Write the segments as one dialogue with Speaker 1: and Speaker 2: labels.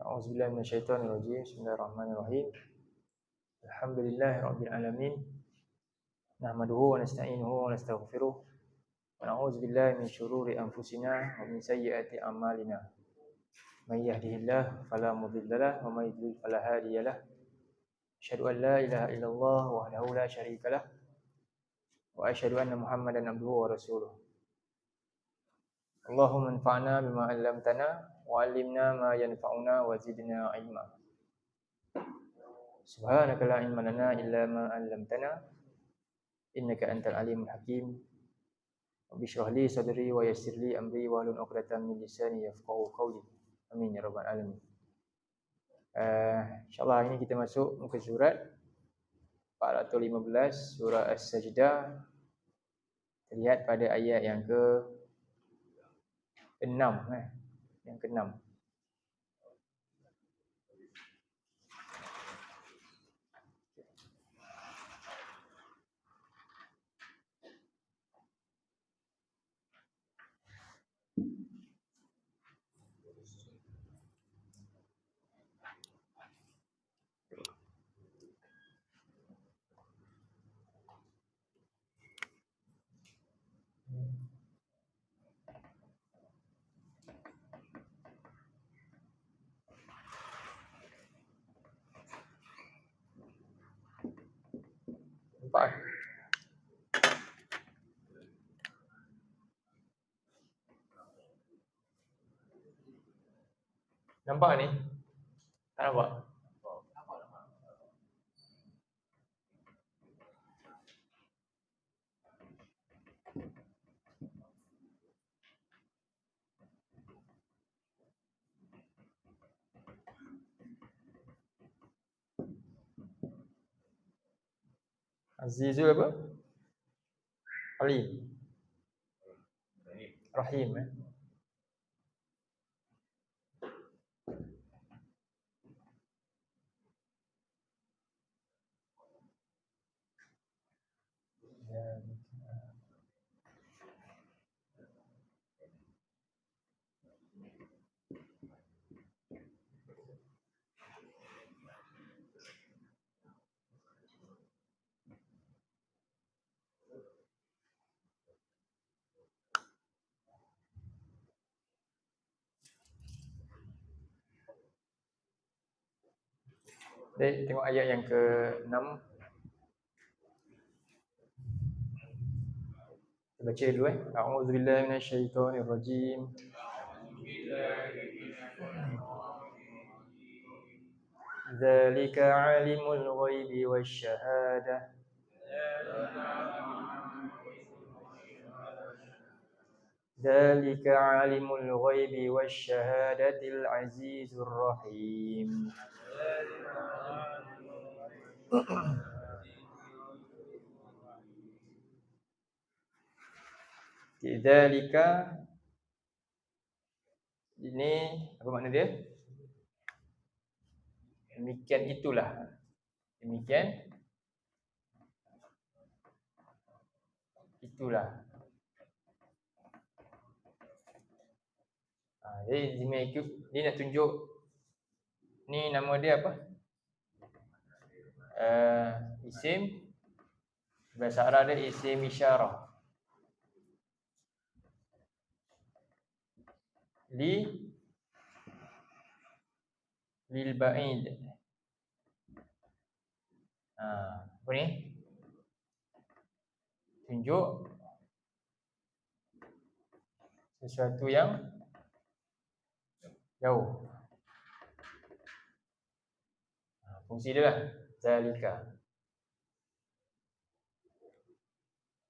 Speaker 1: A'udzubillahi minasyaitonirrajim. Bismillahirrahmanirrahim. Alhamdulillahirabbil alamin. Nahmaduhu wa nasta'inuhu wa nastaghfiruh. Wa na'udzubillahi min syururi anfusina wa min sayyiati a'malina. May yahdihillahu fala mudhillalah wa may yudlil fala hadiyalah. Asyhadu an la ilaha illallah wahdahu la syarikalah wa asyhadu anna Muhammadan abduhu wa rasuluh. Allahumma anfa'na bima 'allamtana wa 'allimna ma yanfa'una wa zidna 'ilma. Subhanaka la ilma lana illa ma 'allamtana innaka antal alimul hakim. Rabbi shrah li sadri wa yassir li amri wa hlul 'uqdatam min lisani yafqahu qawli. Amin ya rabbal alamin. Insyaallah hari ini kita masuk muka surat 415 surah As-Sajdah. Terlihat pada ayat yang ke-6 yang ke-6. Nampak? Nampak ni? Tak nampak? Azizul apa? Ali. Rahim Baik, tengok ayat yang ke-6. Kita baca dulu A'udzubillahi minasyaitonirrajim. Dzalika 'alimul ghaibi wasyahadah. Dzalika 'alimul ghaibi wasyahadatil 'azizur rahim. Dzalika ini apa makna dia? Demikian itulah. Demikian itulah. Jadi dia nak tunjuk ni nama dia apa? Isim bahasa Arab dia isim isyarah. Lil ba'id. Apa ni? Tunjuk sesuatu yang jauh. Fungsi dia lah zalika.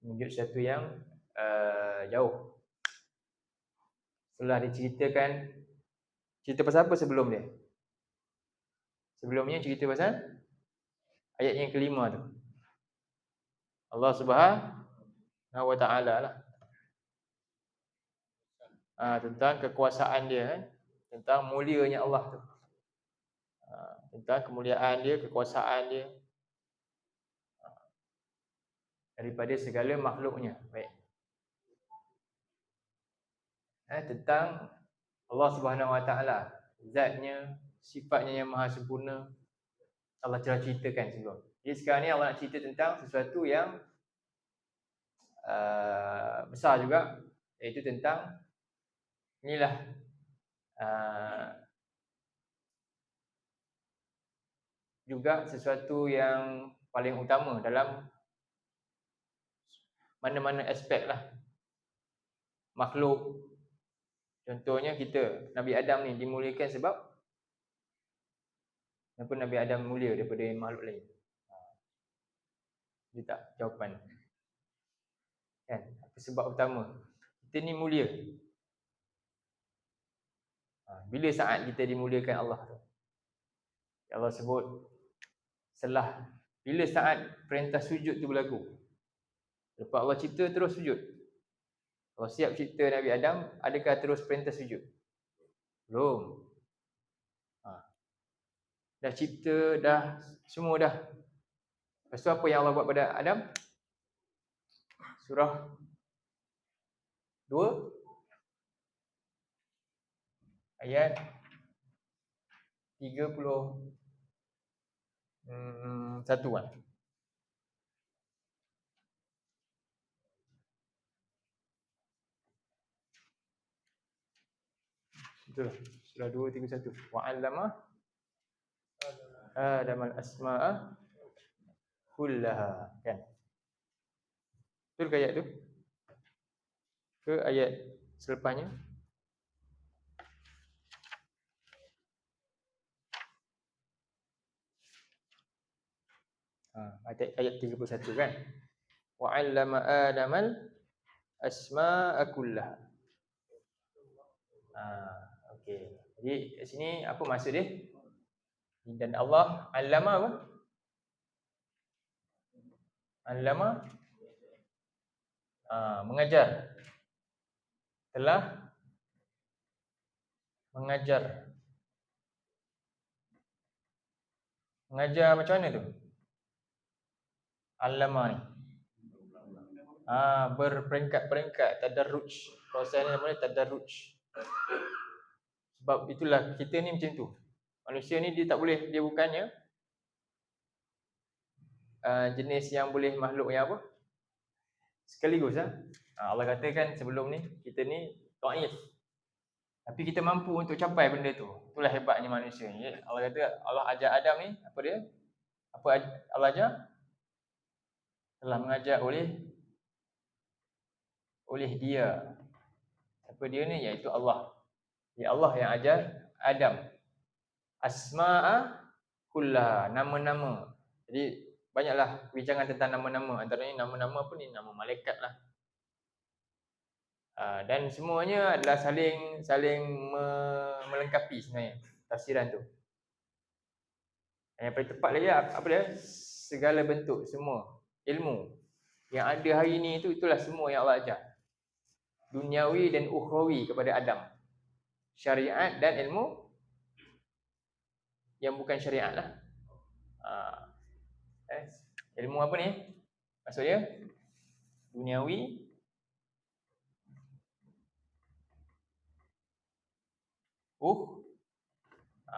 Speaker 1: Tunjuk sesuatu yang jauh. Setelah diceritakan, cerita pasal apa sebelum dia? Sebelumnya cerita pasal ayat yang kelima tu. Allah Subhanahu wa ta'ala lah. Tentang kekuasaan dia kan? Tentang mulianya Allah tu. Tentang kemuliaan dia, kekuasaan dia daripada segala makhluknya. Baik. Tentang Allah Subhanahu wa ta'ala, zatnya, sifatnya yang maha sempurna Allah telah ceritakan sebelum. Jadi sekarang ni Allah nak cerita tentang sesuatu yang besar juga, iaitu tentang inilah juga sesuatu yang paling utama dalam mana-mana aspek lah makhluk. Contohnya kita, Nabi Adam ni dimuliakan sebab kenapa Nabi Adam mulia daripada makhluk lain? Dia tak jawapan kan? Apa sebab utama kita ni mulia? Bila saat kita dimuliakan Allah tu? Allah sebut setelah bila saat perintah sujud tu berlaku. Lepas Allah cipta terus sujud. Kalau siap cipta Nabi Adam, adakah terus perintah sujud? Belum. Dah cipta, dah semua dah. Lepas tu apa yang Allah buat pada Adam? Surah 2 ayat 31 kan. Betul. Surah 2 31. Wa 'allama Adam al-asma'a kullaha, kan? Betul ke ayat tu? Ke ayat selepasnya? Ayat 31 kan? Wa 'allama Adamal asma'a kullaha. Okey. Jadi kat sini apa maksud dia? Dan Allah 'allama apa? Allama mengajar. Telah mengajar. Mengajar macam mana tu? Allama ni. Berperingkat-peringkat, tadarruj. Proses ni namanya tadarruj. Sebab itulah kita ni macam tu. Manusia ni dia tak boleh, dia bukannya jenis yang boleh makhluk yang apa? Sekaligus lah. Allah katakan sebelum ni kita ni dhaif. Tapi kita mampu untuk capai benda tu. Itulah hebatnya manusia ni. Allah kata, Allah ajar Adam ni, apa dia? Apa Allah ajar? Telah mengajar oleh dia. Apa dia ni? Iaitu Allah. Ya Allah yang ajar Adam. Asma'a kullaha, nama-nama. Jadi banyaklah bincangan tentang nama-nama. Antaranya nama-nama apa ni? Nama malaikat lah. Dan semuanya adalah saling melengkapi sebenarnya tafsiran tu. Yang paling tepat lagi apa dia? Segala bentuk semua ilmu yang ada hari ni itulah semua yang Allah ajar. Duniawi dan ukhrawi kepada Adam. Syariat dan ilmu yang bukan syariat lah. Ilmu apa ni? Maksudnya duniawi,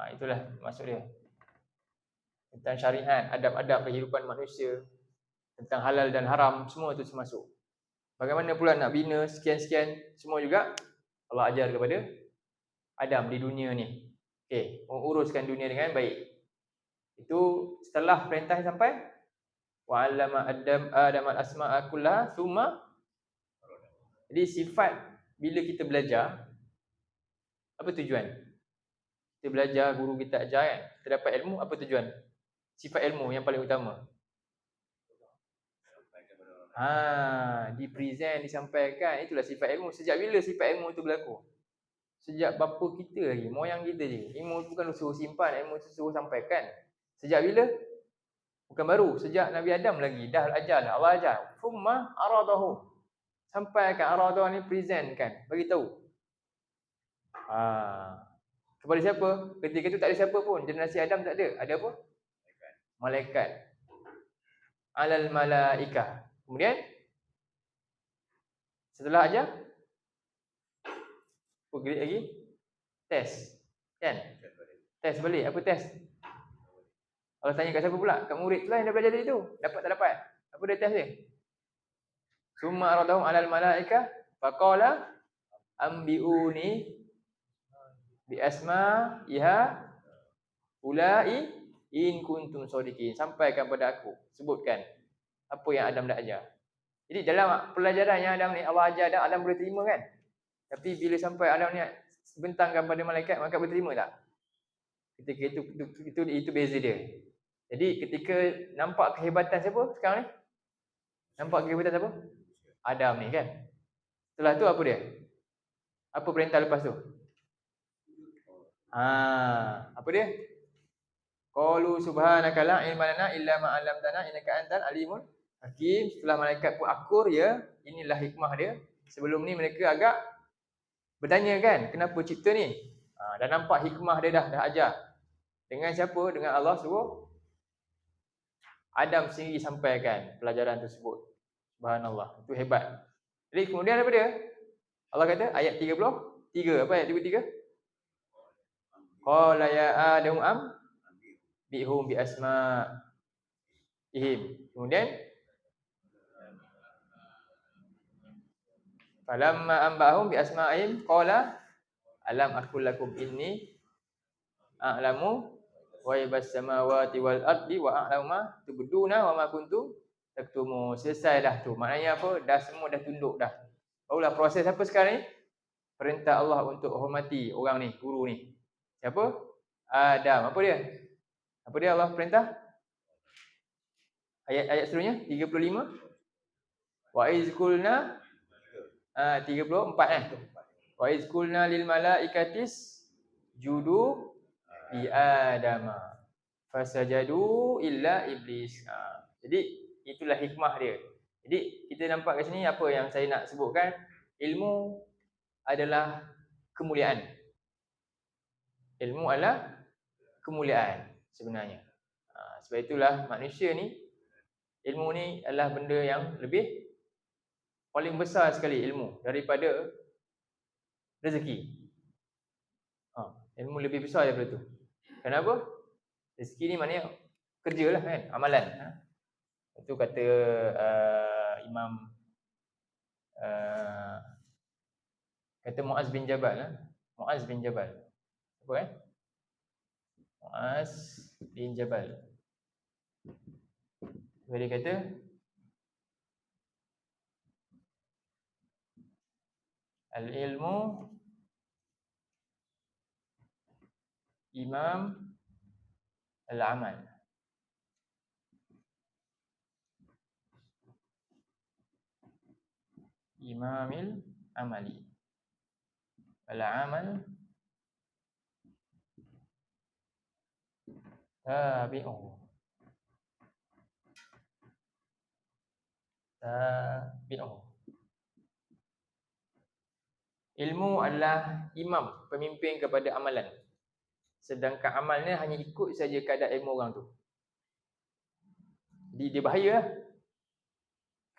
Speaker 1: itulah maksud dia. Tentang syariat, adab-adab kehidupan manusia, tentang halal dan haram, semua itu termasuk. Bagaimana pula nak bina sekian-sekian, semua juga Allah ajar kepada Adam di dunia ni. Okey, uruskan dunia dengan baik. Itu setelah perintah sampai wa 'allama Adam al-asma'a kullaha thumma. Jadi sifat bila kita belajar, apa tujuan? Kita belajar, guru kita ajar kan, kita dapat ilmu, apa tujuan? Sifat ilmu yang paling utama. Dipresent, disampaikan, itulah sifat ilmu. Sejak bila sifat ilmu itu berlaku? Sejak bapa kita lagi, moyang kita je. Ilmu bukan suruh simpan, ilmu suruh sampaikan. Sejak bila? Bukan baru, sejak Nabi Adam lagi dah ajar lah, Allah ajar. Thumma aradahu. Sampaikan, aradah ni presentkan, bagi tahu. Kepada siapa? Ketika itu tak ada siapa pun, generasi Adam tak ada. Ada apa? Malaikat. Alal malaikah. Kemudian setelah ajar, apa grade lagi? Test. Kan? Test balik. Apa test? Kalau tanya kat siapa pula? Kat murid tu lah yang dah belajar tadi tu. Dapat tak dapat? Apa dia test dia? Summa aradahum 'alal malaikah faqala ambiuni bi asma'iha ulai in kuntum shadiqin. Sampaikan pada aku, sebutkan apa yang Adam dah ajar. Jadi dalam pelajaran yang Adam ni Allah ajar Adam boleh terima kan? Tapi bila sampai Adam ni bentangkan pada malaikat, malaikat boleh terima tak? Ketika itu beza dia. Jadi ketika nampak kehebatan siapa sekarang ni? Nampak kehebatan siapa? Adam ni kan. Setelah tu apa dia? Apa perintah lepas tu? Apa dia? Qalu subhanaka la ilma lana illa ma 'allamtana innaka antal alimul hakim. Setelah malaikat pun akur ya, inilah hikmah dia. Sebelum ni mereka agak bertanya kan, kenapa cipta ni? Dah nampak hikmah dia dah ajar. Dengan siapa? Dengan Allah suruh Adam sendiri sampaikan pelajaran tersebut. Subhanallah, itu hebat. Jadi kemudian apa dia? Allah kata ayat 33, apa ayat 33? Qala ya Adam bihum bi asma'ihim. Kemudian falamma ambahum bi asma'ihim qala alam aqul lakum inni a'lamu ghaibas samawati wal ardi wa a'lamu ma tubduna wa ma kuntum taktumun. Selesai dah tu. Maknanya apa? Dah semua dah tunduk dah. Barulah proses apa sekarang ni? Perintah Allah untuk hormati orang ni, guru ni. Siapa? Adam. Apa dia? Apa dia Allah perintah? Ayat seterusnya 35. Wa iz qulna 34 Wa iz qulna lil malaikatis judu li adama fasajadu illa iblis. Jadi itulah hikmah dia. Jadi kita nampak kat sini apa yang saya nak sebutkan, ilmu adalah kemuliaan. Ilmu adalah kemuliaan sebenarnya. Sebab itulah manusia ni, ilmu ni adalah benda yang lebih paling besar sekali ilmu daripada rezeki. Ilmu lebih besar daripada tu. Kenapa? Rezeki ni maknanya kerjalah kan, amalan. Itu kata Imam kata Muaz bin Jabal. Muaz bin Jabal. Apa kan? Muaz bin Jabal. Dia kata al-ilmu imam al-amal. Imamil amali. Al-amal tabi'uhu. Ilmu adalah imam, pemimpin kepada amalan. Sedangkan amalnya hanya ikut saja kadar ilmu orang tu. Jadi dia bahaya lah.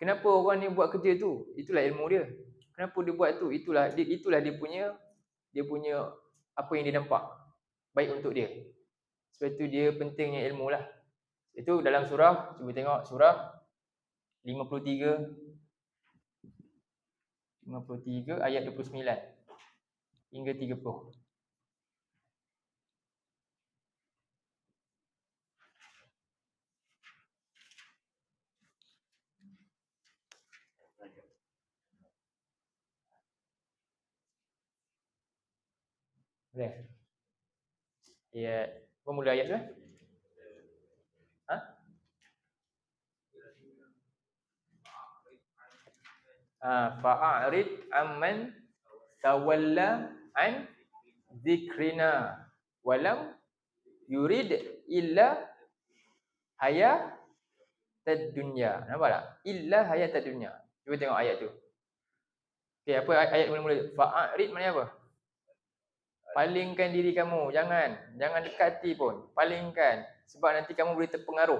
Speaker 1: Kenapa orang ni buat kerja tu? Itulah ilmu dia. Kenapa dia buat tu? Itulah dia punya apa yang dia nampak baik untuk dia. Sebab itu dia pentingnya ilmu lah. Itu dalam surah, cuba tengok surah 53 ayat 29 hingga 30. Boleh? Ya, mula ayat tu eh? Fa'arid amman tawalla an dzikrina walam yurid illa hayatad dunya. Nampak tak? Illa hayatad dunya. Cuba tengok ayat tu. Okey, apa ayat mula-mula? Fa'arid maknanya apa? Palingkan diri kamu, jangan dekati pun. Palingkan sebab nanti kamu boleh terpengaruh.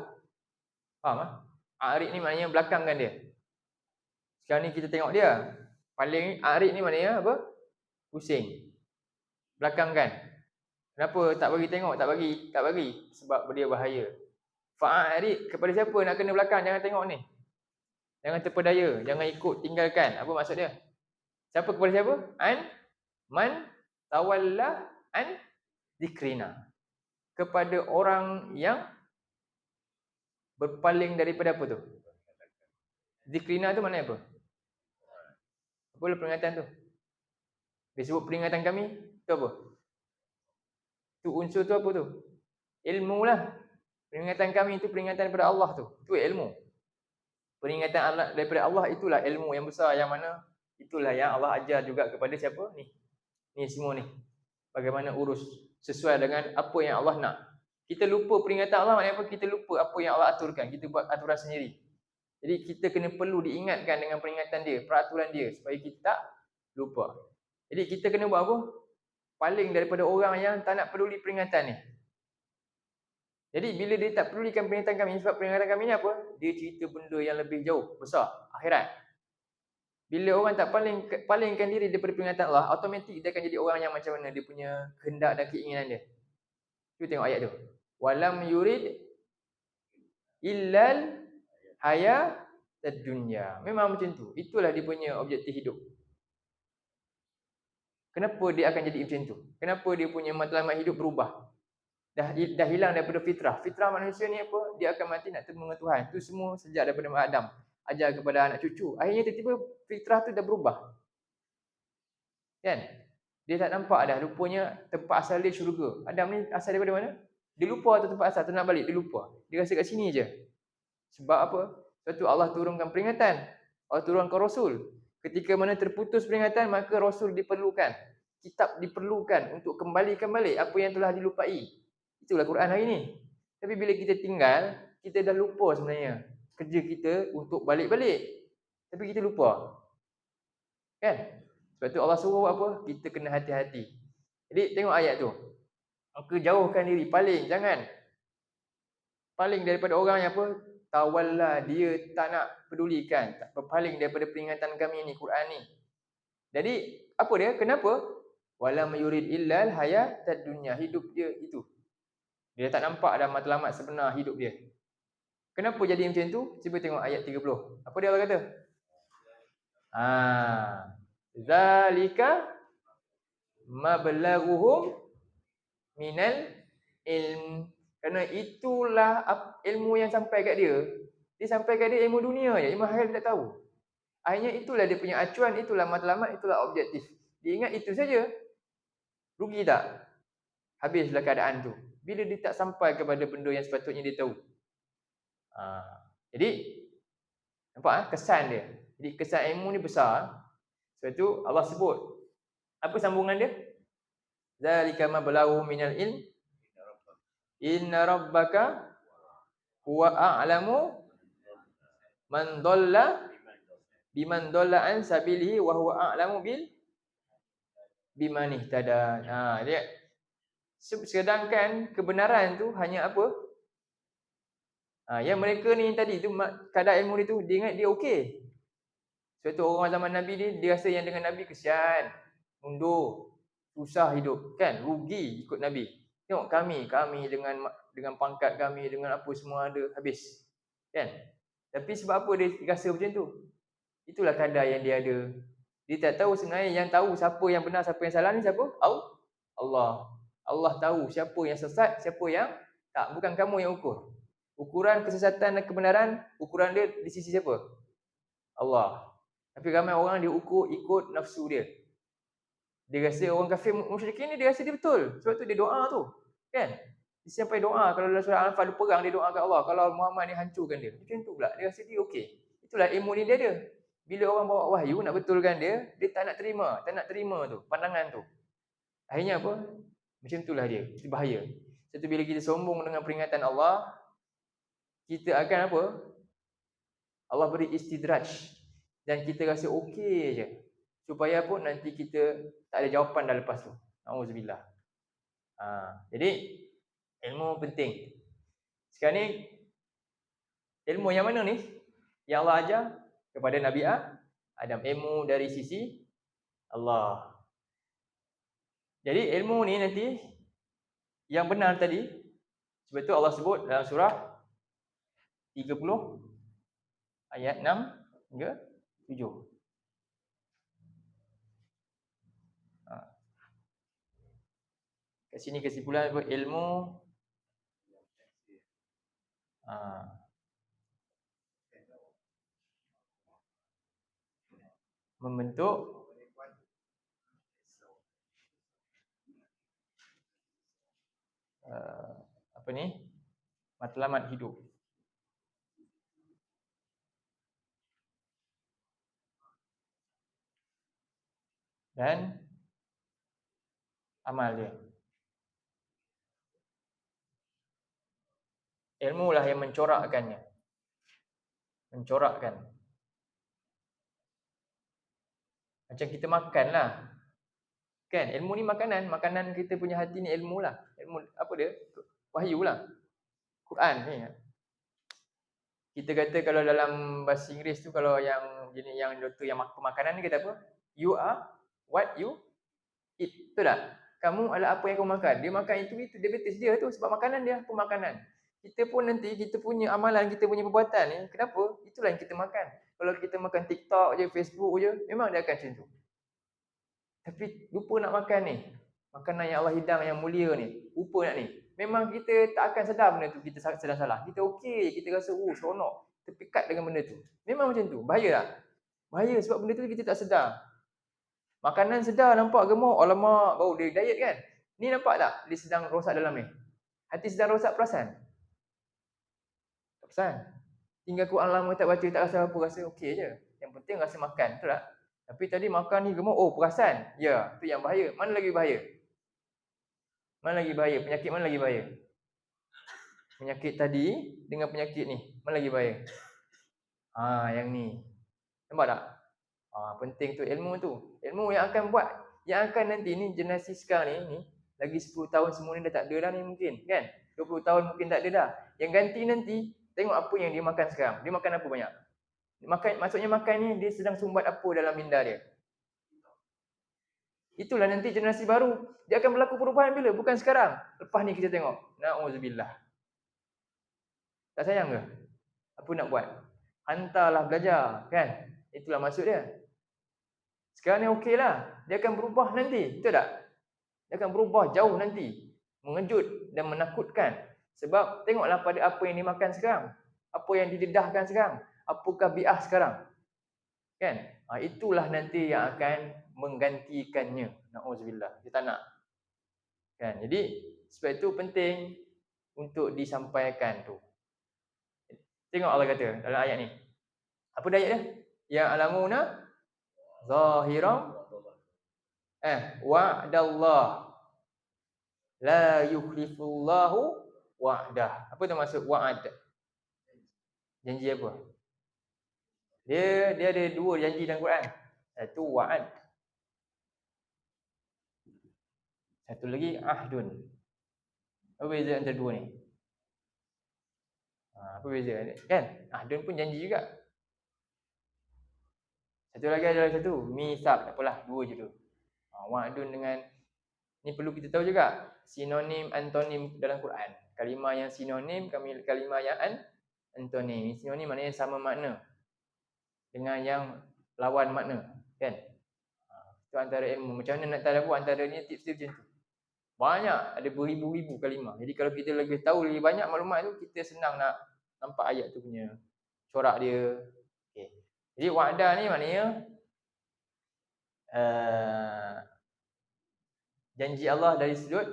Speaker 1: Faham? Arid ni maknanya belakangkan dia. Sekarang ni kita tengok dia. Paling arid ni maknanya apa? Pusing. Belakangkan. Kenapa tak bagi tengok, tak bagi? Sebab dia bahaya. Fa'arid kepada siapa nak kena belakang, jangan tengok ni. Jangan terpedaya, jangan ikut, tinggalkan. Apa maksud dia? Siapa kepada siapa? Man tawalla an zikrina. Kepada orang yang berpaling daripada apa tu? Zikrina tu maknanya apa? Apa peringatan tu? Dia sebut peringatan kami, tu apa? Tu unsur tu apa tu? Ilmu lah. Peringatan kami itu peringatan daripada Allah tu. Tu ilmu. Peringatan Allah daripada Allah itulah ilmu yang besar, yang mana itulah yang Allah ajar juga kepada siapa ni? Ni semua ni. Bagaimana urus sesuai dengan apa yang Allah nak. Kita lupa peringatan Allah, maknanya apa? Kita lupa apa yang Allah aturkan. Kita buat aturan sendiri. Jadi kita kena perlu diingatkan dengan peringatan dia, peraturan dia, supaya kita tak lupa. Jadi kita kena buat apa? Paling daripada orang yang tak nak peduli peringatan ni. Jadi bila dia tak pedulikan peringatan kami, sebab peringatan kami ni apa? Dia cerita benda yang lebih jauh, besar, akhirat. Bila orang tak palingkan diri daripada peringatan Allah, automatik dia akan jadi orang yang macam mana dia punya kehendak dan keinginan dia. Cuba tengok ayat tu. Walam yurid illal hayatad dunya. Memang macam tu. Itulah dia punya objektif hidup. Kenapa dia akan jadi macam tu? Kenapa dia punya matlamat hidup berubah? Dah hilang daripada fitrah. Fitrah manusia ni apa? Dia akan mati nak bertemu dengan Tuhan. Itu semua sejak daripada Adam. Ajar kepada anak cucu. Akhirnya tiba-tiba fitrah tu dah berubah. Kan? Dia tak nampak dah. Rupanya tempat asal dia syurga. Adam ni asal daripada mana? Dia lupa tu tempat asal. Tu nak balik. Dia lupa. Dia rasa kat sini je. Sebab apa? Sebab tu Allah turunkan peringatan. Allah turunkan Rasul. Ketika mana terputus peringatan, maka Rasul diperlukan. Kitab diperlukan untuk kembalikan balik apa yang telah dilupai. Itulah Quran hari ni. Tapi bila kita tinggal, kita dah lupa sebenarnya kerja kita untuk balik-balik. Tapi kita lupa. Kan? Sebab tu Allah suruh apa? Kita kena hati-hati. Jadi tengok ayat tu. Maka jauhkan diri, paling, jangan. Paling daripada orang yang apa? Tawalla, dia tak nak pedulikan, tak berpaling daripada peringatan kami ni, Quran ni. Jadi, apa dia? Kenapa? Walam yurid illal hayatad dunya. Hidup dia itu. Dia tak nampak dah matlamat sebenar hidup dia. Kenapa jadi macam tu? Cuba tengok ayat 30. Apa dia Allah kata? Zalika mablaghuhum minal ilm. Kerana itulah ilmu yang sampai kat dia. Dia sampai kat dia ilmu dunia je. Ilmu akhirat dia tak tahu. Akhirnya itulah dia punya acuan, itulah matlamat, itulah objektif. Dia ingat itu saja. Rugi tak? Habislah keadaan tu. Bila dia tak sampai kepada benda yang sepatutnya dia tahu. Jadi, nampak kesan dia. Jadi kesan ilmu ni besar. Sebab tu Allah sebut. Apa sambungan dia? Zalika ma balaghu minal ilm. Inna rabbaka huwa a'lamu man dhalla biman dhalla an sabilihi wa huwa a'lamu biman ihtada. Dia sedangkan kebenaran tu hanya apa? Yang mereka ni tadi tu kadar ilmu dia tu dia ingat dia okey. Sebab tu orang zaman Nabi ni dia rasa yang dengan Nabi kesian, mundur, susah hidup, kan? Rugi ikut Nabi. Tengok kami dengan pangkat kami, dengan apa semua ada, habis. Kan? Tapi sebab apa dia rasa macam tu? Itulah kadar yang dia ada. Dia tak tahu sebenarnya yang tahu siapa yang benar, siapa yang salah ni siapa? Allah. Allah tahu siapa yang sesat, siapa yang tak. Bukan kamu yang ukur. Ukuran kesesatan dan kebenaran, ukuran dia di sisi siapa? Allah. Tapi ramai orang dia ukur ikut nafsu dia. Dia rasa orang kafir musyrikin ni dia rasa dia betul. Sebab tu dia doa tu. Kan? Dia sampai doa. Kalau dalam surah Al-Anfal dia perang, dia doa kat Allah. Kalau Muhammad ni hancurkan dia. Macam tu pula. Dia rasa dia okey. Itulah ilmu ni dia ada. Bila orang bawa wahyu nak betulkan dia, dia tak nak terima. Tak nak terima tu. Pandangan tu. Akhirnya apa? Macam itulah dia. Itu bahaya. Sebab tu bila kita sombong dengan peringatan Allah, kita akan apa? Allah beri istidraj. Dan kita rasa okey je. Supaya apa? Nanti kita tak ada jawapan dah lepas tu. Auzubillah. Jadi ilmu penting. Sekarang ni ilmu yang mana ni? Yang Allah ajar kepada Nabi Adam. Ilmu dari sisi Allah. Jadi ilmu ni nanti yang benar tadi, sebab itu Allah sebut dalam surah 30 ayat 6 hingga 7. Kat sini kesimpulan apa? Ilmu membentuk apa ni? Matlamat hidup. Dan amal dia. Ilmu lah yang mencorakkannya. Mencorakkan. Macam kita makan lah. Kan? Ilmu ni makanan. Makanan kita punya hati ni ilmu lah. Ilmu apa dia? Wahyu lah. Quran ni. Kita kata kalau dalam bahasa Inggeris tu, kalau yang jenis yang doktor yang pemakanan ni kata apa? You are what you eat. Betul tak? Kamu adalah apa yang kamu makan. Dia makan itu diabetes dia tu sebab makanan dia, pemakanan. Kita pun nanti kita punya amalan, kita punya perbuatan ni, kenapa? Itulah yang kita makan. Kalau kita makan TikTok je, Facebook je, memang dia akan macam tu. Tapi lupa nak makan ni. Makanan yang Allah hidang yang mulia ni, lupa nak ni. Memang kita tak akan sedar benda tu kita sedang salah. Kita okey, kita rasa seronok, terpikat dengan benda tu. Memang macam tu. Bahaya tak? Bahaya sebab benda tu kita tak sedar. Makanan sedar nampak gemuk, alamak, baru dia diet kan. Ni nampak tak? Dia sedang rosak dalam ni. Hati sedang rosak, perasan? Tak perasan. Tinggal Quran lama tak baca, tak rasa apa, rasa okey je. Yang penting rasa makan, betul tak? Tapi tadi makan ni gemuk, oh perasan. Ya, tu yang bahaya. Mana lagi bahaya? Mana lagi bahaya? Penyakit mana lagi bahaya? Penyakit tadi dengan penyakit ni, mana lagi bahaya? Yang ni. Nampak tak? Penting tu ilmu tu. Ilmu yang akan buat, yang akan nanti ni generasi sekarang ni lagi 10 tahun semua ni dah tak ada dah ni mungkin, kan? 20 tahun mungkin tak ada dah. Yang ganti nanti, tengok apa yang dia makan sekarang. Dia makan apa banyak? Maksudnya makan ni dia sedang sumbat apa dalam minda dia. Itulah nanti generasi baru. Dia akan berlaku perubahan bila? Bukan sekarang. Lepas ni kita tengok. Na'udzubillah. Tak sayang ke? Apa nak buat? Hantarlah belajar, kan? Itulah maksud dia. Sekarang ni okey lah. Dia akan berubah nanti. Betul tak? Dia akan berubah jauh nanti. Mengejut dan menakutkan. Sebab tengoklah pada apa yang dimakan sekarang. Apa yang didedahkan sekarang. Apakah bi'ah sekarang. Kan? Itulah nanti yang akan menggantikannya. Na'udzubillah. Kita tak nak. Kan? Jadi, sebab itu penting untuk disampaikan tu. Tengok Allah kata dalam ayat ni. Apa ayat dia? Ya alamuna zahiran wa'dallah la yukhlifullahu wa'dah. Apa tu maksud wa'ad? Janji apa? Dia ada dua janji dalam Quran. Satu wa'ad. Satu lagi ahdun. Apa beza antara dua ni? Apa beza? Kan? Ahdun pun janji juga. Satu lagi adalah satu misaq. Tak apalah, dua je tu. Wa'dun dengan ni perlu kita tahu juga sinonim antonim dalam Quran. Kalimah yang sinonim, kalimah yang antonim. Sinonim maknanya sama makna dengan yang lawan makna, kan? Itu antara ilmu. Macam mana nak tahu antaranya tips dia macam tu. Banyak, ada beribu-ribu kalimah. Jadi kalau kita lebih tahu lebih banyak maklumat tu, kita senang nak nampak ayat tu punya corak dia. Okay. Jadi wa'dah ni maknanya janji Allah dari sudut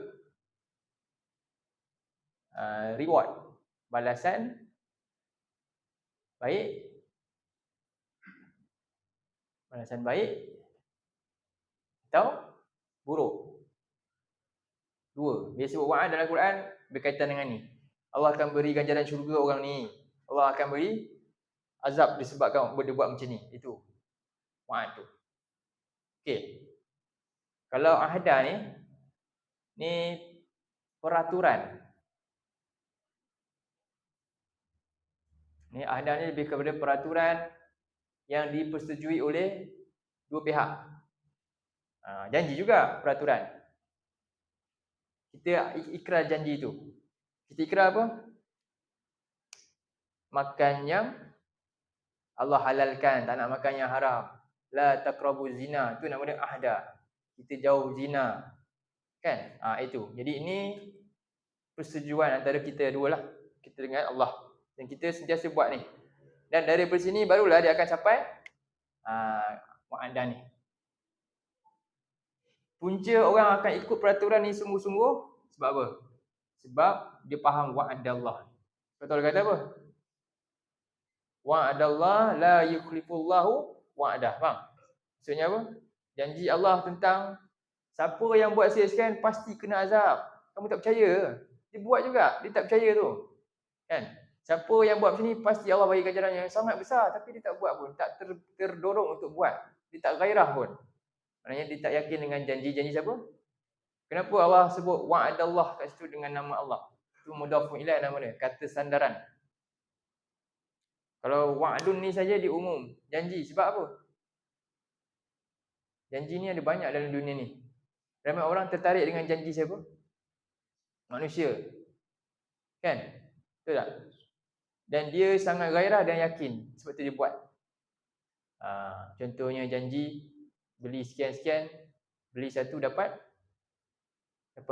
Speaker 1: reward, balasan baik, balasan baik atau buruk. Dua. Dia sebut wa'ad dalam Quran berkaitan dengan ni. Allah akan beri ganjaran syurga orang ni. Allah akan beri azab disebabkan dia buat macam ni. Itu wa'ad tu. Okey. Kalau ahda ni peraturan. Ni ahda ni lebih kepada peraturan yang dipersetujui oleh dua pihak. Janji juga peraturan. Kita ikrar janji tu. Kita ikrar apa? Makan yang Allah halalkan, tak nak makan yang haram. La taqrabu zina, tu nama dia ahda. Kita jauh zina. Kan? Itu. Jadi ini persetujuan antara kita dua lah. Kita dengan Allah. Dan kita sentiasa buat ni. Dan dari sini barulah dia akan capai mu'adah ni. Punca orang akan ikut peraturan ni sungguh-sungguh sebab apa? Sebab dia faham wa'adallah. Betul kata apa? Wa'adallah la yukhlifullahu wa'adah. Faham? Maksudnya apa? Janji Allah tentang siapa yang buat sia-sia pasti kena azab. Kamu tak percaya? Dia buat juga, dia tak percaya tu. Kan? Siapa yang buat macam ni pasti Allah bagi ganjaran yang sangat besar, tapi dia tak buat pun, tak terdorong untuk buat. Dia tak gairah pun. Maknanya dia tak yakin dengan janji-janji siapa? Kenapa Allah sebut wa'adallah kat situ dengan nama Allah? Itu mudhafun ilaih nama dia, kata sandaran. Kalau wa'dun ni saja di umum, janji. Sebab apa? Janji ni ada banyak dalam dunia ni. Ramai orang tertarik dengan janji siapa? Manusia. Kan? Betul tak? Dan dia sangat gairah dan yakin. Sebab tu dia buat. Contohnya janji beli sekian-sekian, beli satu dapat 5.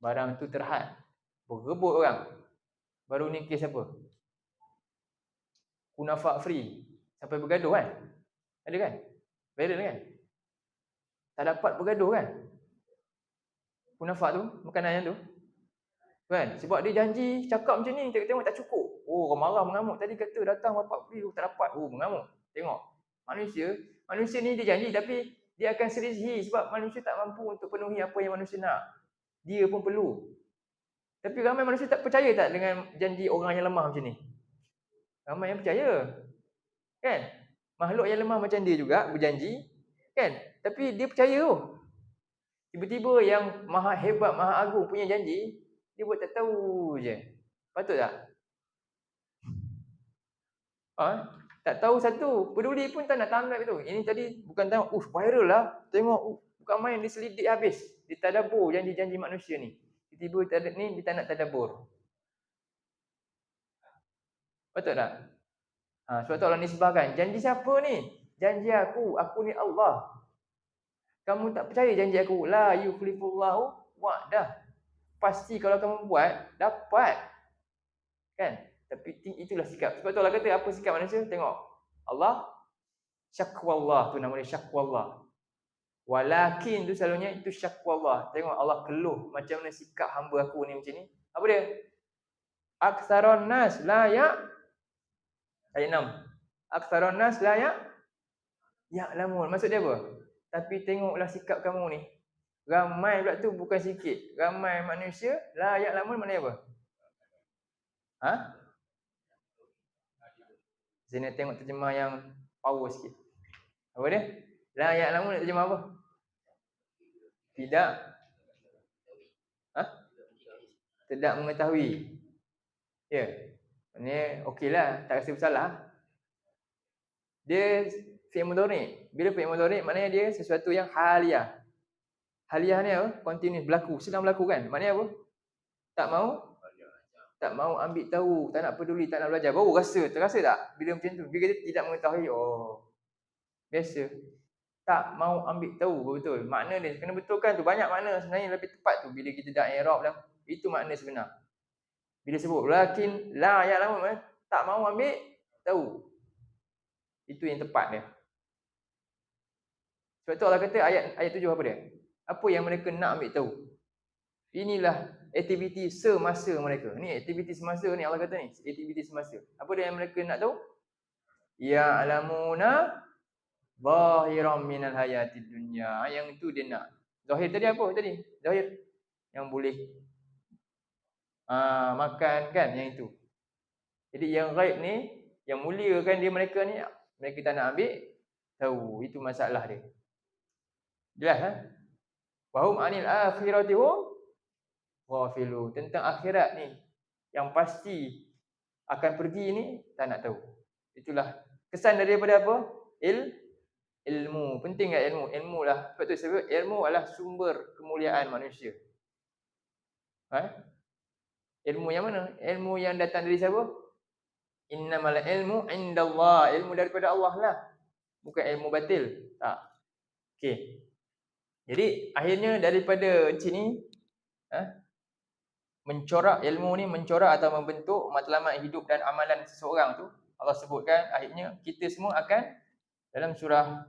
Speaker 1: Barang tu terhad. Berebut orang. Baru ni kes apa? Kunafak free. Sampai bergaduh kan? Ada kan? Viral kan? Tak dapat bergaduh kan? Kunafak tu, makanan yang tu. Kan? Sebab dia janji cakap macam ni, tengok tak cukup. Oh, orang marah mengamuk. Tadi kata datang dapat free, tak dapat. Oh, mengamuk. Tengok. Manusia ni dia janji tapi dia akan selisihi sebab manusia tak mampu untuk penuhi apa yang manusia nak. Dia pun perlu. Tapi ramai manusia tak percaya tak dengan janji orang yang lemah macam ni? Ramai yang percaya. Kan? Makhluk yang lemah macam dia juga berjanji. Kan? Tapi dia percaya tu. Tiba-tiba yang maha hebat, maha agung punya janji, dia buat tak tahu je. Patut tak? Tak tahu satu. Peduli pun tak nak tambat itu. Ini tadi bukan tengok, viral lah. Tengok, bukan main dia selidik habis. Dia tadabbur janji-janji manusia ni. Tiba-tiba ni dia tak nak tadabbur. Betul tak? Sebab tu Allah nisbahkan. Janji siapa ni? Janji aku ni Allah. Kamu tak percaya janji aku? La yukhlifullahu wa'dah. Pasti kalau kamu buat, dapat. Kan? Tapi itulah sikap. Sebab tu Allah kata, apa sikap manusia? Tengok. Allah, syakwallah. Tu nama dia syakwallah. Walakin tu selalunya, itu syakwallah. Tengok Allah keluh. Macam mana sikap hamba aku ni macam ni. Apa dia? Aktsaron nas la ayat 6. Aktsaron nas la ya'lamun. Maksud dia apa? Tapi tengoklah sikap kamu ni. Ramai pula tu bukan sikit. Ramai manusia la ya'lamun mana apa? Saya nak tengok terjemah yang power sikit. Apa dia? La ya'lamun nak terjemah apa? Tidak. Tidak mengetahui. Ya. Ini okeylah, tak rasa bersalah. Dia fi'il mudhari'. Bila fi'il mudhari' maknanya dia sesuatu yang haliyah. Haliyah ni apa? Continuous, berlaku, sedang berlaku kan? Maknanya apa? Tak mau ambil tahu, tak nak peduli, tak nak belajar. Baru terasa tak? Bila macam tu, bila dia tidak mengetahui, biasa. Tak mau ambil tahu betul. Makna dia kena betulkan tu. Banyak makna sebenarnya lebih tepat tu bila kita dah i'rab dah. Itu makna sebenar. Bila sebut lakin la ya'lamun, tak mau ambil tahu. Itu yang tepat dia. Sebab tu Allah kata ayat 7 apa dia? Apa yang mereka nak ambil tahu? Inilah aktiviti semasa mereka. Ni aktiviti semasa ni Allah kata ni, aktiviti semasa. Apa dia yang mereka nak tahu? Ya'lamuna zahiran minal hayatid dunya. Yang itu dia nak. Zahir tadi apa tadi? Zahir yang boleh makan kan, yang itu. Jadi yang ghaib ni, yang mulia kan dia mereka ni, mereka tak nak ambil tahu. Itu masalah dia. Jelas Wahum anil akhirati hum ghafilun. Tentang akhirat ni yang pasti akan pergi ni tak nak tahu. Itulah kesan daripada apa? Ilmu. Penting tak ilmu? Ilmu lah. Sebab tu sebab ilmu adalah sumber kemuliaan manusia. Ilmu yang mana? Ilmu yang datang dari siapa? Innamal ilmu indallah. Ilmu daripada Allah lah. Bukan ilmu batil. Tak. Okey. Jadi akhirnya daripada sini mencorak ilmu ni, mencorak atau membentuk matlamat hidup dan amalan seseorang tu, Allah sebutkan akhirnya kita semua akan dalam surah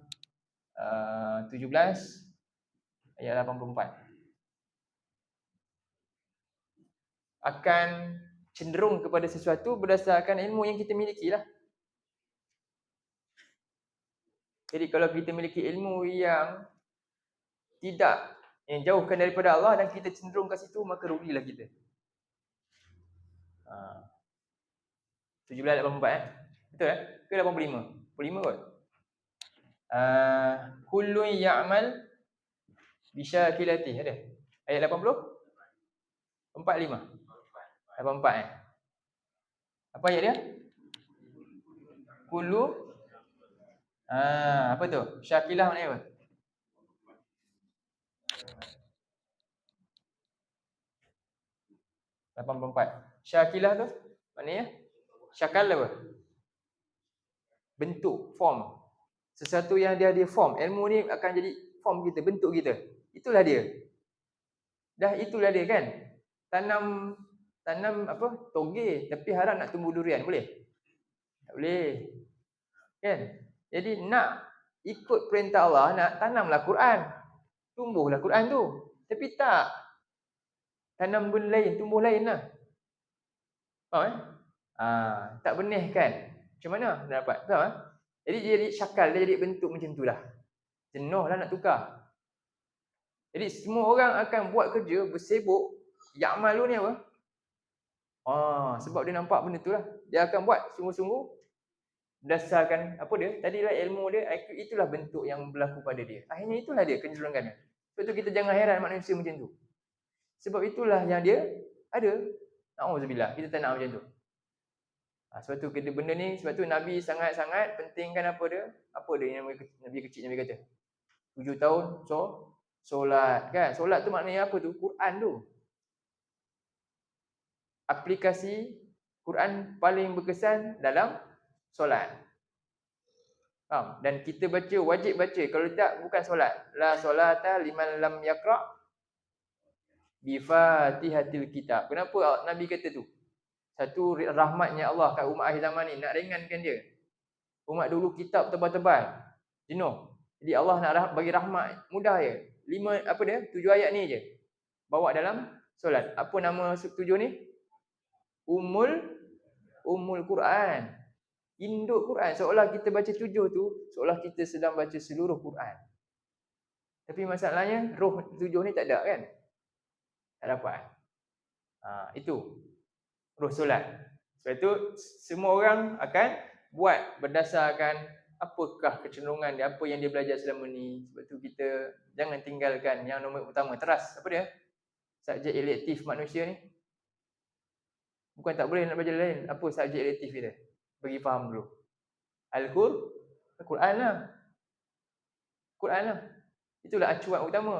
Speaker 1: 17 ayat 84 akan cenderung kepada sesuatu berdasarkan ilmu yang kita miliki lah. Jadi kalau kita miliki ilmu yang tidak, yang jauhkan daripada Allah dan kita cenderung ke situ, maka rugilah kita. 17 ayat 84 betul ke 85? 85 kot. Kullun ya'mal bisyakilati, ada ayat 80 45 84 apa ayat dia? Kullu apa tu? Syakilah maknanya apa? Syakilah tu maknanya syakal apa? Bentuk, form. Sesuatu yang dia ada form. Ilmu ni akan jadi form kita, bentuk kita. Itulah dia. Dah itulah dia kan. Tanam apa? Toge tapi harap nak tumbuh durian, boleh? Tak boleh. Kan? Jadi nak ikut perintah Allah, nak tanamlah Quran. Tumbuhlah Quran tu. Tapi tak. Tanam benda lain, tumbuh lain lah. Faham tak benih kan? Macam mana dah dapat? Faham Jadi dia jadi syakal, dia jadi bentuk macam tu lah. Jenuh lah nak tukar. Jadi semua orang akan buat kerja, bersibuk. Ya'mal ni apa? Sebab dia nampak benda tu lah. Dia akan buat sungguh-sungguh. Berdasarkan apa dia? Tadilah ilmu dia, itulah bentuk yang berlaku pada dia. Akhirnya itulah dia kecenderungannya. Sebab tu kita jangan heran manusia macam tu. Sebab itulah yang dia ada. Na'udzubillah, kita tak nak macam tu. Sebab tu benda ni, sebab tu Nabi sangat-sangat pentingkan apa dia? Apa dia yang Nabi kecil Nabi kata? 7 tahun solat kan? Solat tu maknanya apa tu? Quran tu. Aplikasi Quran paling berkesan dalam solat. Dan kita baca, wajib baca. Kalau tak, bukan solat. La solata liman lam yaqra' bi fatihatil kitab. Kenapa Nabi kata tu? Satu, rahmatnya Allah kat umat akhir zaman ni, nak ringankan dia. Umat dulu kitab tebal-tebal, jenuh. Jadi Allah nak bagi rahmat, mudah je. 7 ayat ni je bawa dalam solat. Apa nama 7 ni? Ummul Quran. Induk Quran. Seolah kita baca 7 tu, seolah kita sedang baca seluruh Quran. Tapi masalahnya roh 7 ni tak ada kan? Tak dapat. Itu roh solat. Sebab itu semua orang akan buat berdasarkan apakah kecenderungan dia, apa yang dia belajar selama ni. Sebab tu kita jangan tinggalkan yang nombor utama, teras. Apa dia? Subjek elektif manusia ni. Bukan tak boleh nak belajar lain. Apa subjek elektif dia? Bagi faham dulu. Al-Quran lah. Quran lah. Itulah acuan utama.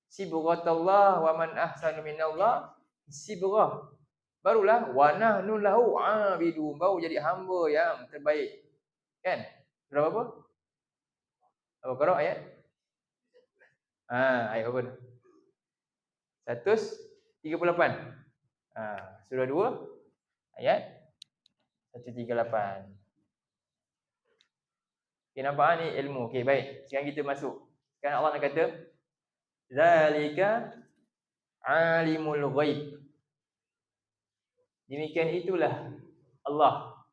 Speaker 1: Sibghatallah wa man ahsanu minallah sibghah. Barulah wa nahnu lahu abidun, baru jadi hamba yang terbaik. Kan? Surah apa? Apa Qara'ah ayat? Ayat apa tu? 138. Surah 2 ayat 138. Okay, nampak ni ilmu. Okey, baik. Sekarang kita masuk. Sekarang Allah nak kata zalika alimul ghaib. Demikian itulah Allah.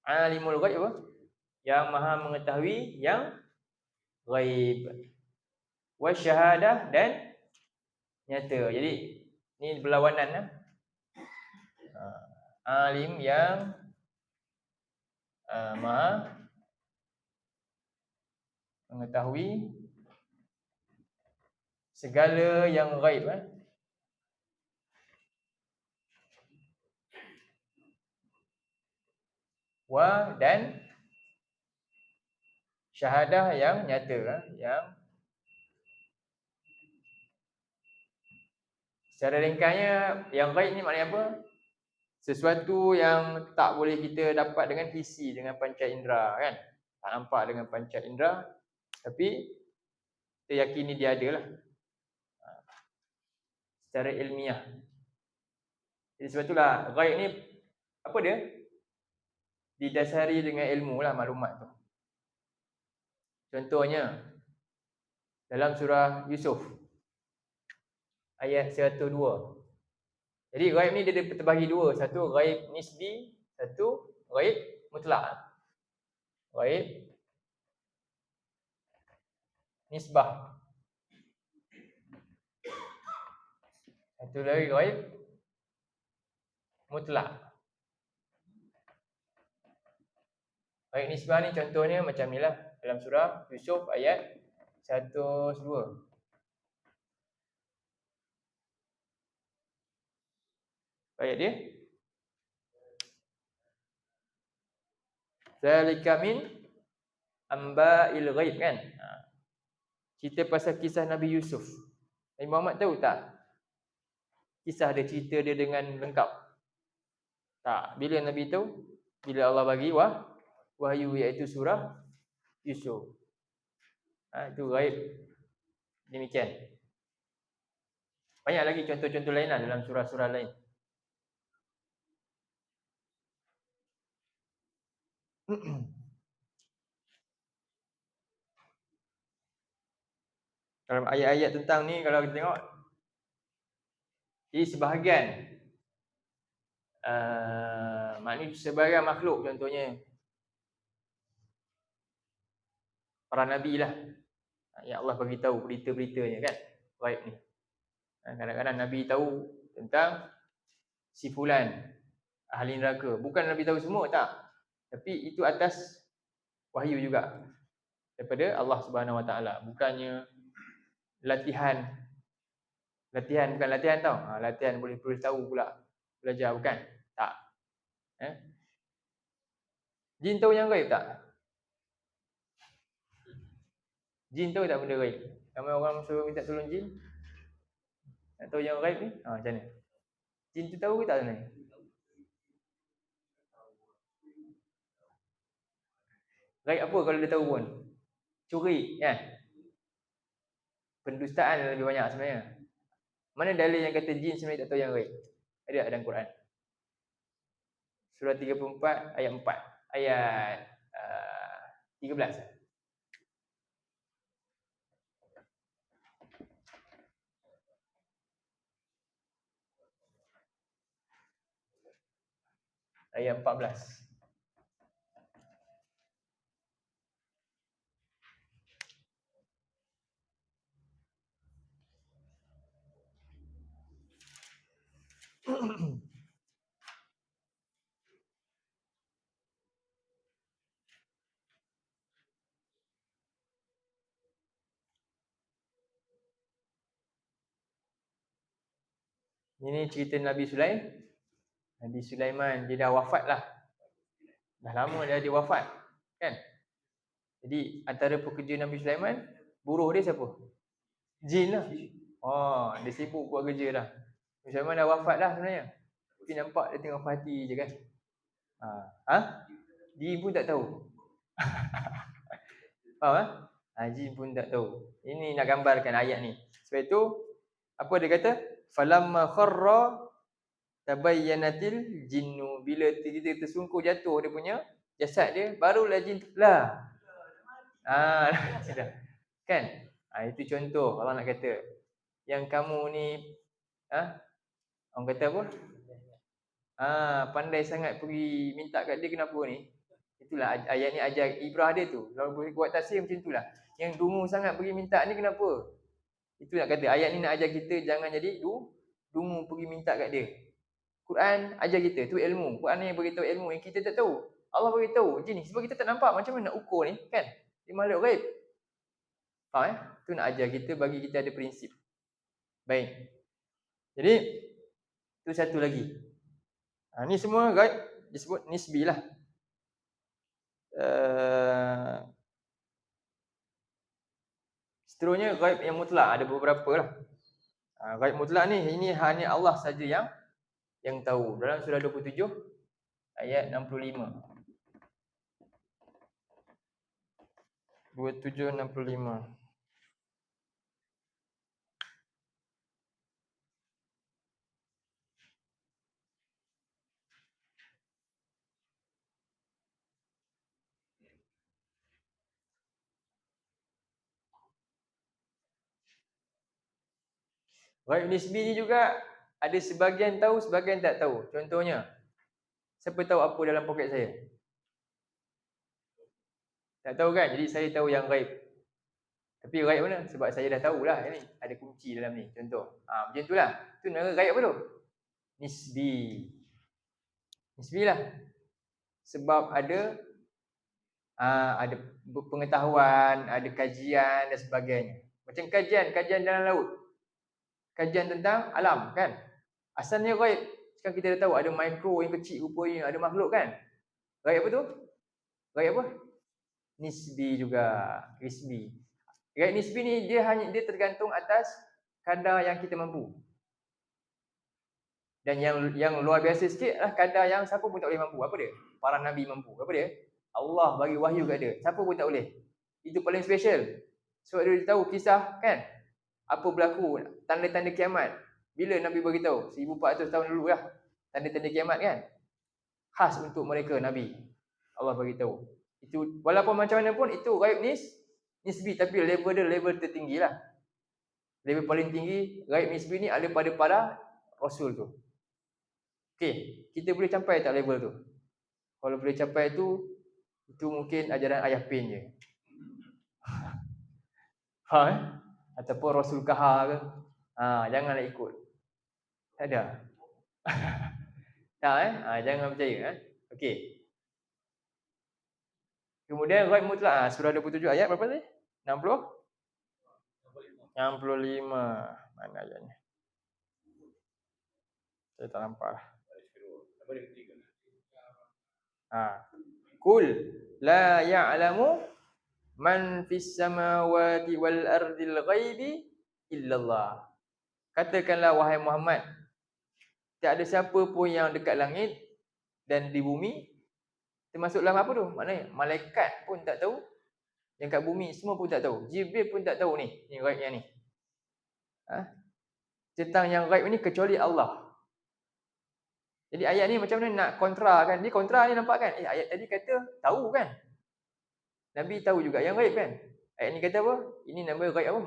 Speaker 1: Alimul ghaib apa? Yang maha mengetahui yang ghaib. Wa syahadah dan nyata. Jadi ni berlawanan lah. Alim yang maha mengetahui segala yang ghaib. Wa dan Syahadah yang nyata, yang secara ringkasnya yang ghaib ni maknanya apa? Sesuatu yang tak boleh kita dapat dengan hisi, dengan panca indera kan. Tak nampak dengan panca indera, tapi kita yakini dia ada lah secara ilmiah. Jadi sebab itulah ghaib ni apa dia? Didasari dengan ilmu lah maklumat tu. Contohnya dalam surah Yusuf ayat 102. Jadi ghaib ni dia terbagi dua, satu ghaib nisbi, satu ghaib mutlak. Ghaib nisbah. Satu lagi ghaib mutlak. Ghaib nisbah ni contohnya macam ni lah dalam surah Yusuf ayat 102. Ayat dia zalika min amba'il ghaib kan. Cerita pasal kisah Nabi Yusuf. Nabi Muhammad tahu tak kisah dia, cerita dia dengan lengkap? Tak. Bila Nabi tahu? Bila Allah bagi wahyu iaitu surah Yusuf. Itu ghaib. Demikian. Banyak lagi contoh-contoh lain lah dalam surah-surah lain. Dalam ayat-ayat tentang ni kalau kita tengok, jadi sebahagian maknanya sebahagian makhluk, contohnya para nabi lah yang Allah bagi tahu berita-beritanya kan, ghaib ni. Kadang-kadang nabi tahu tentang si fulan ahli neraka. Bukan nabi tahu semua, tak. Tapi itu atas wahyu juga daripada Allah Subhanahu Wa Taala. Bukannya latihan bukan latihan tau. Latihan boleh tahu pula, belajar, bukan. Tak. Jin tahu yang ghaib tak? Jin tahu tak benda ghaib? Ramai orang suruh minta tolong jin. Nak tahu yang ghaib ni? Macam mana? Jin tu tahu ke tak sebenarnya? Ghaib apa kalau dia tahu pun? Curi kan? Pendustaan lebih banyak sebenarnya. Mana dalil yang kata jin sebenarnya tak tahu yang ghaib? Ada dalam Quran. Surah 34 ayat 4. Ayat 13. Ayat 14. Ini cerita Nabi Sulaiman. Nabi Sulaiman dia dah wafat lah. Dah lama dia wafat kan. Jadi antara pekerja Nabi Sulaiman, buruh dia siapa? Jin lah. Dia sibuk buat kerja dah. Nabi Sulaiman dah wafat dah sebenarnya. Tapi nampak dia tengah parti je kan. Jin pun tak tahu. Faham Jin pun tak tahu. Ini nak gambarkan ayat ni. Sebab itu apa dia kata? Falamma kharra tabayyanatil jinnu. Bila dia tersungkur jatuh dia punya jasad dia, barulah jin lah. Kan? Itu contoh Allah nak kata yang kamu ni orang kata apa? Pandai sangat pergi minta kat dia, kenapa ni? Itulah ayat ni ajar ibrah dia tu. Kalau boleh buat tafsir macam itulah. Yang dungu sangat pergi minta ni kenapa? Itu nak kata ayat ni nak ajar kita jangan jadi dungu pergi minta kat dia. Quran ajar kita tu ilmu. Quran ni beritahu ilmu yang kita tak tahu. Allah beritahu je ni sebab kita tak nampak, macam mana nak ukur ni kan? Dia makhluk ghaib. Faham Tu nak ajar kita, bagi kita ada prinsip. Baik. Jadi tu satu lagi. Ni semua ghaib disebut nisbi lah. Seterusnya ghaib yang mutlak ada beberapa lah. Ghaib mutlak ni ini hanya Allah saja yang tahu. Dalam surah 27 ayat 65. 2765. Ghaib nisbi ni juga ada sebahagian tahu, sebahagian tak tahu. Contohnya, siapa tahu apa dalam poket saya? Tak tahu kan? Jadi saya tahu yang ghaib. Tapi ghaib mana? Sebab saya dah tahulah ni ada kunci dalam ni. Contoh. Macam itulah. Itu nama ghaib apa tu? Nisbi. Nisbi lah. Sebab ada pengetahuan, ada kajian dan sebagainya. Macam kajian dalam laut. Kajian tentang alam kan. Asalnya ghaib. Sekarang kita dah tahu ada mikro yang kecil rupanya, ada makhluk kan. Ghaib apa tu? Ghaib apa? Nisbi juga. Nisbi. Ghaib nisbi ni dia tergantung atas kadar yang kita mampu. Dan yang luar biasa sikit lah kadar yang siapa pun tak boleh mampu. Apa dia? Para nabi mampu. Apa dia? Allah bagi wahyu kat dia. Siapa pun tak boleh. Itu paling special. Sebab dia tahu kisah kan. Apa berlaku, tanda-tanda kiamat. Bila Nabi beritahu? 1400 tahun dulu lah. Tanda-tanda kiamat kan. Khas untuk mereka Nabi. Allah beritahu. Itu walaupun macam mana pun itu ghaib nisbi, tapi level dia level tertinggi lah. Level paling tinggi ghaib nisbi ni ada pada para rasul tu. Okey, kita boleh capai tak level tu? Kalau boleh capai itu mungkin ajaran Ayah Pin je. Ataupun Rasul Kahar ke. Janganlah ikut. Tak ada. Tak jangan percaya Okey. Kemudian ghaib mutlak surah 27 ayat berapa tadi? 60? 65. Mana ayatnya? Saya tak nampak lah. Kul la ya'lamu man fis samawati wal ardil ghaibi illallah. Katakanlah wahai Muhammad, tak ada siapa pun yang dekat langit dan di bumi, termasuk dalam apa tu? Maknanya malaikat pun tak tahu, yang kat bumi semua pun tak tahu. Jibril pun tak tahu ni ghaib yang ni. Tentang yang ghaib ni kecuali Allah. Jadi ayat ni macam mana nak kontra kan? Dia kontra ni nampak kan? Ayat tadi kata tahu kan? Nabi tahu juga yang ghaib kan? Ayat ni kata apa? Ini nama ghaib apa?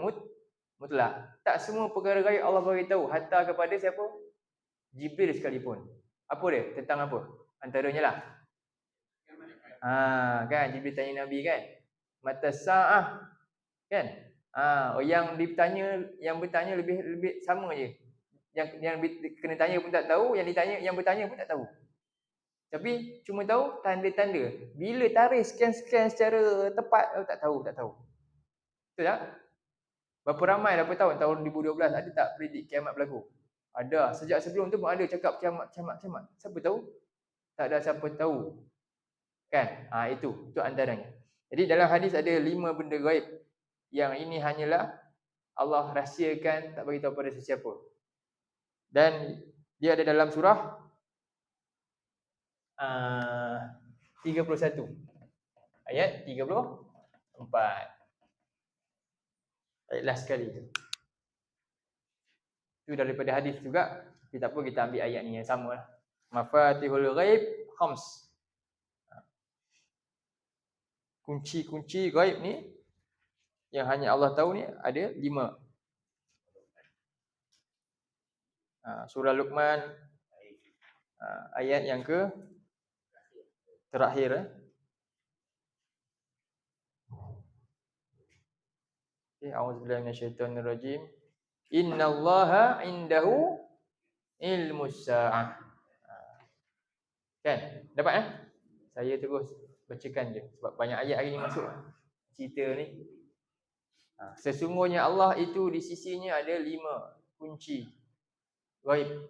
Speaker 1: Mutlak. Tak semua perkara ghaib Allah beritahu, hatta kepada siapa? Jibril sekalipun. Apa dia? Tentang apa? Antaranya lah. Kan Jibril tanya Nabi kan? Mata sa'ah. Kan? Yang bertanya lebih sama je. Yang kena tanya pun tak tahu, yang bertanya pun tak tahu. Tapi cuma tahu tanda-tanda. Bila tarikh sekian-sekian secara tepat tak tahu. Betul tak? Berapa ramai dah tahun 2012 ada tak predik kiamat berlaku? Ada. Sejak sebelum tu pun ada cakap kiamat. Siapa tahu? Tak ada siapa tahu. Kan? Itu antaranya. Jadi dalam hadis ada 5 benda gaib yang ini hanyalah Allah rahsiakan, tak bagi tahu pada sesiapa. Dan dia ada dalam surah 31 ayat 34. Ayat last sekali tu. Itu daripada hadis juga. Tapi tak apa, kita ambil ayat ni yang sama lah. Mafatihul ghaib khams. Kunci-kunci ghaib ni yang hanya Allah tahu ni ada 5. Surah Luqman ayat yang ke terakhir. A'udzubillahi minasyaitonirrajim. Innallaha indahu ilmus sa'ah. Kan? Dapat Saya terus bacakan je sebab banyak ayat hari ni masuk cerita ni. Sesungguhnya Allah itu di sisinya ada 5 kunci ghaib.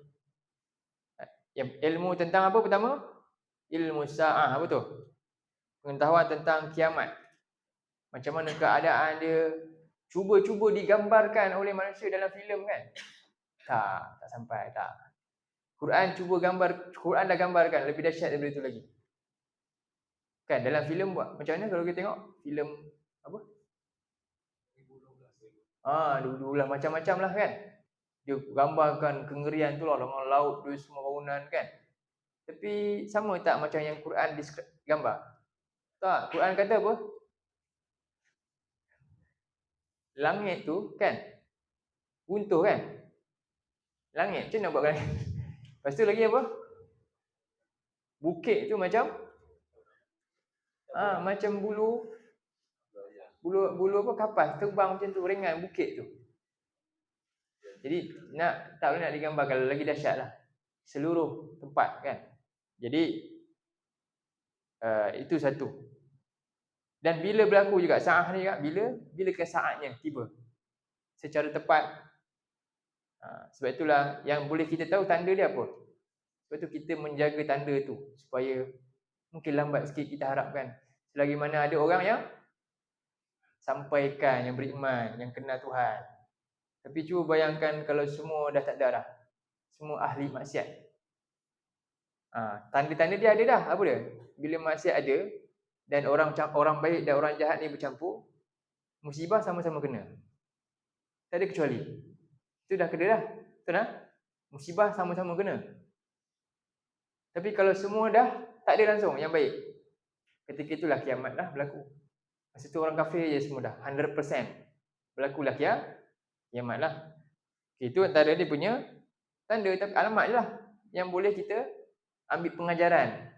Speaker 1: Yang ilmu tentang apa pertama? Ilmu sa'ah. Apa tu? Pengetahuan tentang kiamat. Macam mana keadaan dia, cuba-cuba digambarkan oleh manusia dalam filem kan? Tak sampai, tak. Quran dah gambarkan lebih dahsyat daripada itu lagi. Kan dalam filem buat macam mana kalau kita tengok filem apa? 2012 macam-macam lah kan. Dia gambarkan kengerian tu lah dengan laut tu semua bangunan kan. Tapi sama tak macam yang Quran gambar? Tak, Quran kata apa? Langit tu kan runtuh kan? Langit macam mana buat langit? Lepas tu lagi apa? Bukit tu macam macam bulu apa kapas terbang macam tu, ringan bukit tu. Jadi tak boleh nak digambarkan, lagi dahsyat lah seluruh tempat kan. Jadi itu satu. Dan bila berlaku juga saat ni juga, bila ke saatnya tiba secara tepat. Sebab itulah yang boleh kita tahu tanda dia apa. Sebab tu kita menjaga tanda tu supaya mungkin lambat sikit kita harapkan. Selagi mana ada orang yang sampaikan, yang beriman, yang kenal Tuhan. Tapi cuba bayangkan kalau semua dah tak ada dah. Semua ahli maksiat. Tanda-tanda dia ada dah. Apa dia? Bila maksiat ada dan orang baik dan orang jahat ni bercampur, musibah sama-sama kena. Tak ada kecuali. Itu dah kena dah. Betul tak? Musibah sama-sama kena. Tapi kalau semua dah tak ada langsung yang baik, ketika itulah kiamat dah berlaku. Masa tu orang kafir je semua dah 100%. Berlakulah kiamat lah. Itu antara dia punya tanda, tapi alamat je lah yang boleh kita ambil pengajaran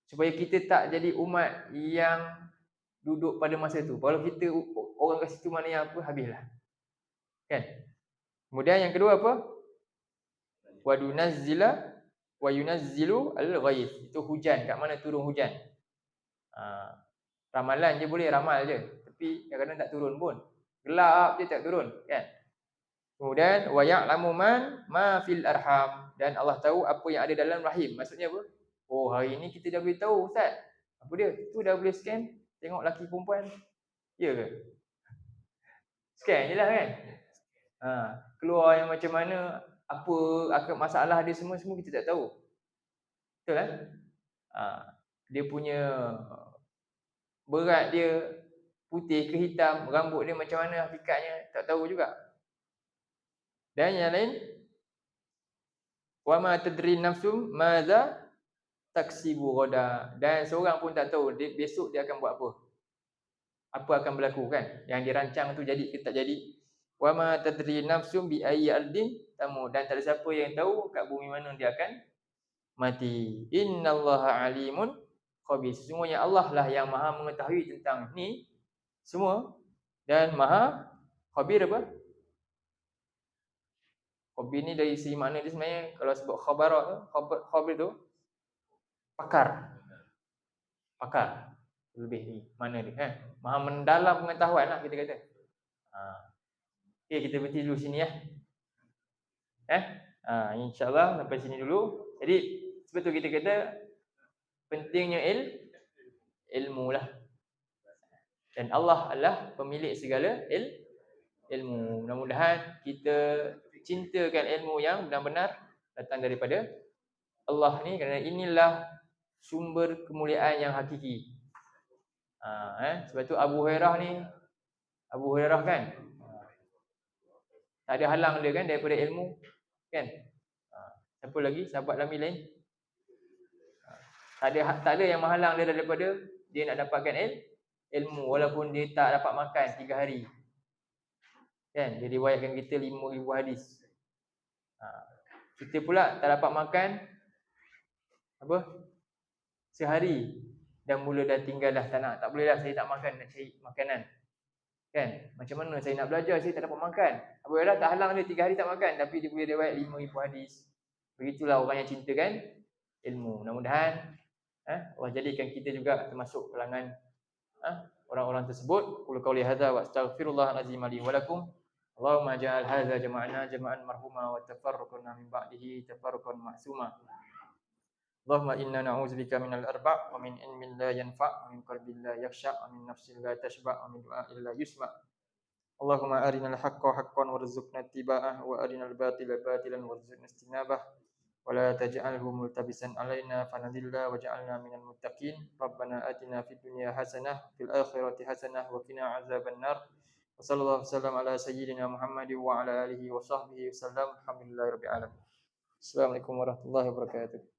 Speaker 1: supaya kita tak jadi umat yang duduk pada masa tu. Kalau kita orang kat situ mana yang apa, habislah. Kan? Kemudian yang kedua apa? Wa yunazzilu al-ghaith. Itu hujan, kat mana turun hujan. Ramalan je boleh, ramal je. Tapi kadang-kadang tak turun pun. Gelap je tak turun, kan? Kemudian wa ya'lamu ma fil arham, dan Allah tahu apa yang ada dalam rahim. Maksudnya apa? Oh, hari ni kita dah boleh tahu, Ustaz. Apa dia? Tu dah boleh scan, tengok laki perempuan. Ya ke? Scan je lah kan? Keluar yang macam mana, apa masalah dia semua kita tak tahu. Betul kan? Dia punya berat dia putih ke hitam, rambut dia macam mana hakikatnya, tak tahu juga. Dan yang lain, wa ma tadri nafsum madza taksibu ghada, dan seorang pun tak tahu besok dia akan buat apa. Apa akan berlaku kan? Yang dirancang tu jadi ke tak jadi. Wa ma tadri nafsum bi ayyi ardin tamu, dan tak ada siapa yang tahu kat bumi mana dia akan mati. Innallaha alimun khabir. Sesungguhnya Allah lah yang Maha mengetahui tentang ni semua dan Maha khabir apa? Khabir ni dari segi makna dia sebenarnya kalau sebut khabir tu pakar lebih ni mana dia kan, Maha mendalam pengetahuan lah kita kata. Okey, kita berhenti dulu sini ya. InsyaAllah sampai sini dulu. Jadi sebab tu kita kata pentingnya ilmu lah. Dan Allah adalah pemilik segala ilmu. Mudah-mudahan kita cintakan ilmu yang benar-benar datang daripada Allah ni, kerana inilah sumber kemuliaan yang hakiki. Sebab tu Abu Hurairah kan, tak ada halang dia kan daripada ilmu kan. Siapa lagi sahabat Nabi lain? Tak ada yang menghalang dia daripada dia nak dapatkan ilmu walaupun dia tak dapat makan 3 hari. Kan, dia riwayatkan kita 5,000 hadis. Kita pula tak dapat makan sehari dan mula dah tinggal dah tak boleh dah, saya tak makan, nak cari makanan. Kan? Macam mana saya nak belajar, saya tak dapat makan. Abu Hurairah tak halang dia 3 hari tak makan, tapi dia boleh riwayat 5,000 hadis. Begitulah orang yang cintakan ilmu. Mudah-mudahan Allah jadikan kita juga termasuk kalangan orang-orang tersebut. Qul qouli hadza wa astaghfirullahalazim li wa lakum. Allahumma ja'al hadza jama'an marhuma wa tafarraqna min ba'dihi tafarruqan ma'suma. Allahumma inna na'udzubika minal arba' wa min ilmin la yanfa' wa min qalbin la yakhsha' wa min nafsin la tashba' wa min du'a'in la yusma'. اللهم أرنا الحق حقا وارزقنا اتباعه وأرنا الباطل باطلا وارزقنا اجتنابه ولا تجعله ملتبسا علينا فنذل واجعلنا من المتقين ربنا آتنا في الدنيا حسنة في الآخرة حسنة وقنا عذاب النار وصلى الله وسلم على سيدنا محمد وعلى آله وصحبه وسلم الحمد لله رب العالمين. Assalamualaikum warahmatullahi wabarakatuh.